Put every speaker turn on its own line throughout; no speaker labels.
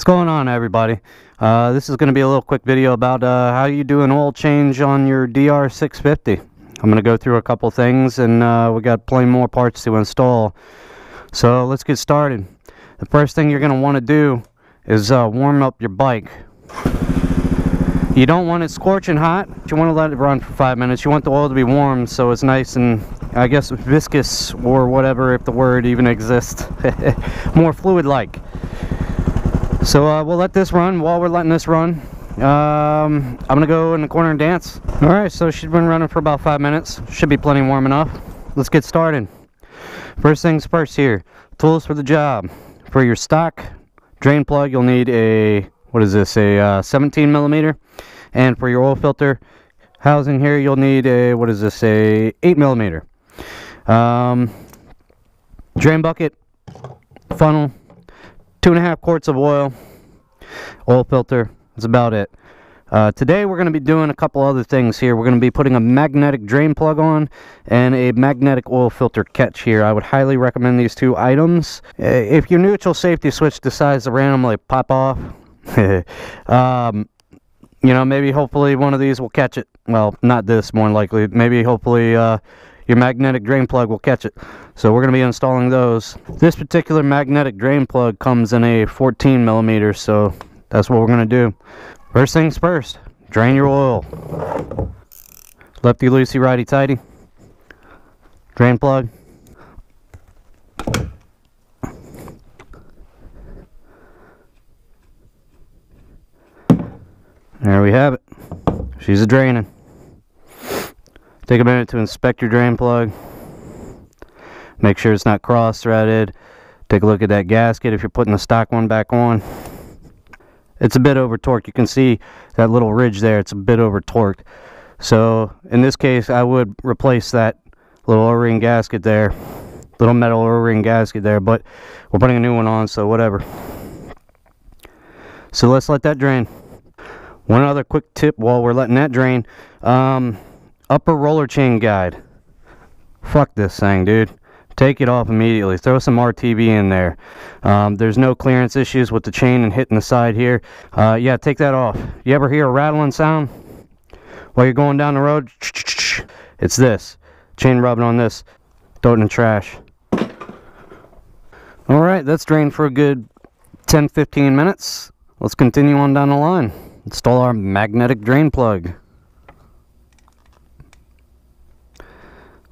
going on, everybody? This is going to be a little quick video about how you do an oil change on your DR650. I'm going to go through a couple things, and we got plenty more parts to install. So let's get started. The first thing you're going to want to do is warm up your bike. You don't want it scorching hot. You want to let it run for 5 minutes. You want the oil to be warm so it's nice and, I guess, viscous or whatever, if the word even exists. More fluid-like. So we'll let this run. While we're letting this run, I'm going to go in the corner and dance. Alright, so she's been running for about 5 minutes. Should be plenty warm enough. Let's get started. First things first here. Tools for the job. For your stock drain plug, you'll need a, what is this, a 17 millimeter. And for your oil filter housing here, you'll need a, what is this, a 8 millimeter. Drain bucket, funnel, 2.5 quarts of oil filter. That's about it. Today we're going to be doing a couple other things here. We're going to be putting a magnetic drain plug on and a magnetic oil filter catch here. I would highly recommend these two items. If your neutral safety switch decides to randomly pop off, you know, maybe hopefully one of these will catch it. Well, not this, more than likely. Maybe hopefully your magnetic drain plug will catch it. So we're going to be installing those. This particular magnetic drain plug comes in a 14 millimeter, so that's what we're going to do. First things first, drain your oil. Lefty loosey, righty tighty. Drain plug. There we have it. She's a draining. Take a minute to inspect your drain plug. Make sure it's not cross-threaded. Take a look at that gasket if you're putting the stock one back on. It's a bit over torqued. You can see that little ridge there. It's a bit over torqued. So in this case, I would replace that little O-ring gasket there. Little metal O-ring gasket there, but we're putting a new one on, so whatever. So let's let that drain. One other quick tip while we're letting that drain. Upper roller chain guide. Fuck this thing, dude. Take it off immediately. Throw some RTV in there. There's no clearance issues with the chain and hitting the side here. Yeah, take that off. You ever hear a rattling sound while you're going down the road? It's this. Chain rubbing on this. Throw it in the trash. Alright, that's drained for a good 10-15 minutes. Let's continue on down the line. Install our magnetic drain plug.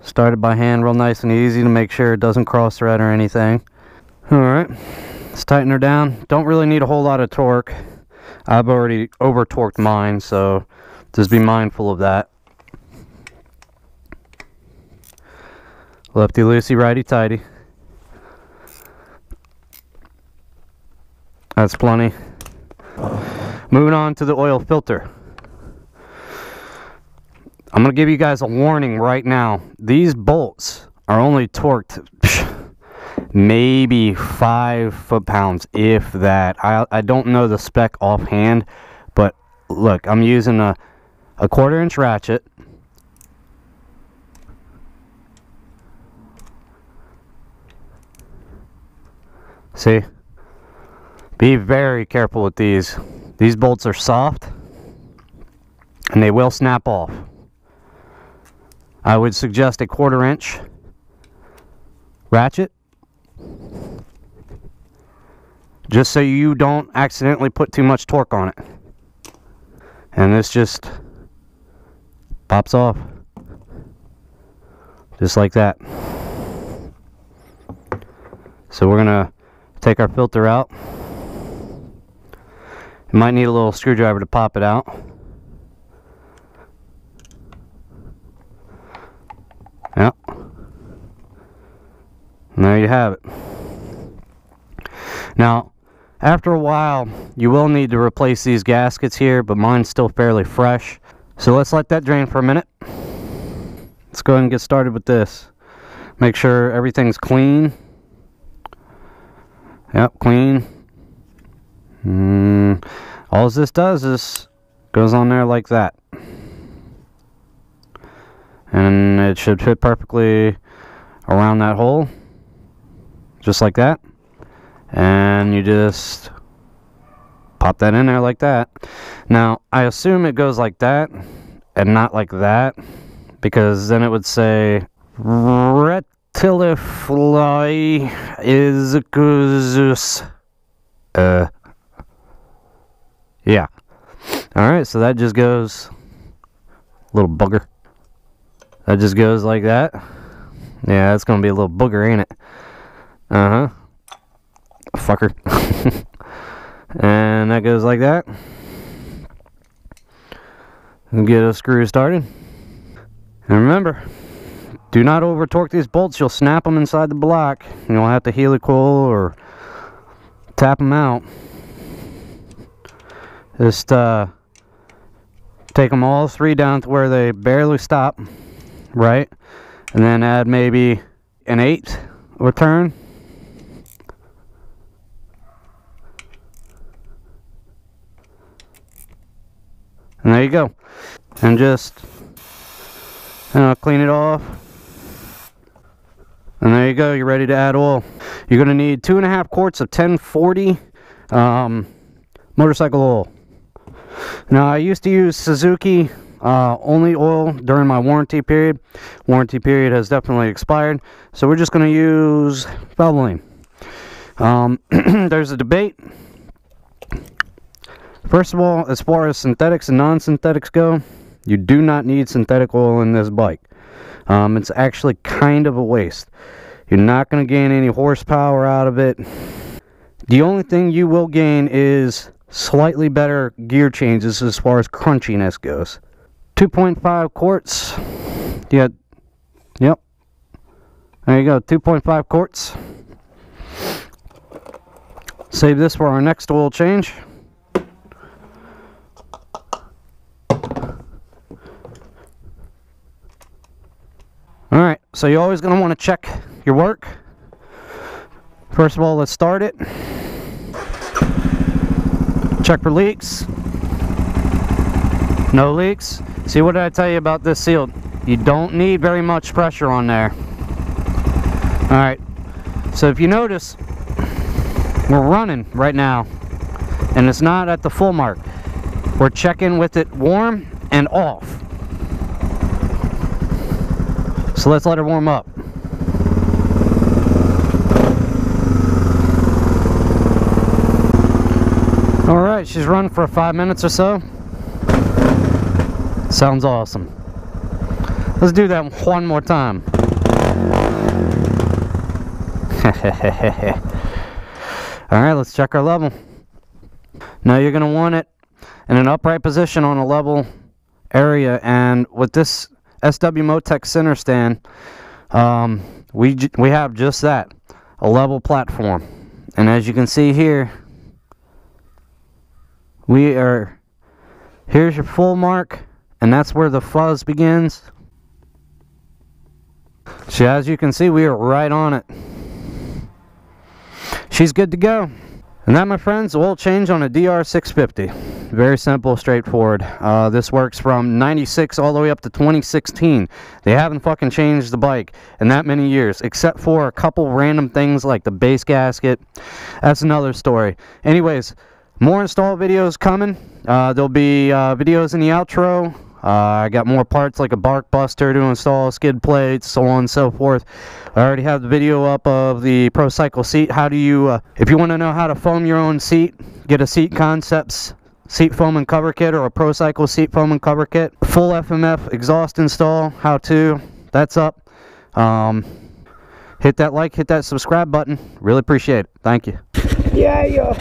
Started by hand, real nice and easy to make sure it doesn't cross thread or anything. Alright, let's tighten her down. Don't really need a whole lot of torque. I've already over torqued mine, so just be mindful of that. Lefty loosey, righty tighty. That's plenty. Moving on to the oil filter. I'm going to give you guys a warning right now. These bolts are only torqued maybe 5 foot-pounds, if that. I don't know the spec offhand, but look, I'm using a 1/4-inch ratchet. See? Be very careful with these. These bolts are soft, and they will snap off. I would suggest a 1/4-inch ratchet, just so you don't accidentally put too much torque on it. And this just pops off, just like that. So we're gonna take our filter out. You might need a little screwdriver to pop it out. Yep. And there you have it. Now, after a while, you will need to replace these gaskets here, but mine's still fairly fresh. So let's let that drain for a minute. Let's go ahead and get started with this. Make sure everything's clean. Yep, clean. All this does is goes on there like that. And it should fit perfectly around that hole, just like that. And you just Pop that in there like that. Now, I assume it goes like that and not like that, because then it would say Retilifly is yeah. Alright, so that just goes, little bugger. That just goes like that. Yeah, that's gonna be a little booger, ain't it? Uh-huh. Fucker. And that goes like that. And get a screw started. And remember, do not over torque these bolts. You'll snap them inside the block. You'll have to helicoil or tap them out. Just take them all three down to where they barely stop, right? And then add maybe an 1/8 of a turn. And there you go. And just clean it off. And there you go. You're ready to add oil. You're going to need 2.5 quarts of 1040 motorcycle oil. Now, I used to use Suzuki only oil during my warranty period. Warranty period has definitely expired. So we're just going to use Valvoline. There's a debate. First of all, as far as synthetics and non-synthetics go, you do not need synthetic oil in this bike. It's actually kind of a waste. You're not going to gain any horsepower out of it. The only thing you will gain is slightly better gear changes as far as crunchiness goes. 2.5 quarts. Yeah. Yep. There you go. 2.5 quarts. Save this for our next oil change. Alright, so you're always going to want to check your work. First of all, let's start it. Check for leaks. No leaks. See, what did I tell you about this seal? You don't need very much pressure on there. Alright, so if you notice, we're running right now, and it's not at the full mark. We're checking with it warm and off. So let's let her warm up. Alright, she's run for 5 minutes or so. Sounds awesome. Let's do that one more time. Alright, let's check our level. Now you're going to want it in an upright position on a level area, and with this SW Motec center stand, we have just that, a level platform. And as you can see here, here's your full mark, and that's where the fuzz begins. So as you can see, we are right on it. She's good to go. And that, my friends, oil change on a DR650. Very simple, straightforward. This works from 96 all the way up to 2016. They haven't fucking changed the bike in that many years, except for a couple random things like the base gasket. That's another story. Anyways, more install videos coming. There'll be videos in the outro. I got more parts like a bark buster to install, skid plates, so on and so forth. I already have the video up of the Pro Cycle seat. How do you, if you want to know how to foam your own seat, get a Seat Concepts seat foam and cover kit or a Pro Cycle seat foam and cover kit. Full FMF exhaust install, how to, that's up. Hit that like, hit that subscribe button. Really appreciate it. Thank you.
Yeah.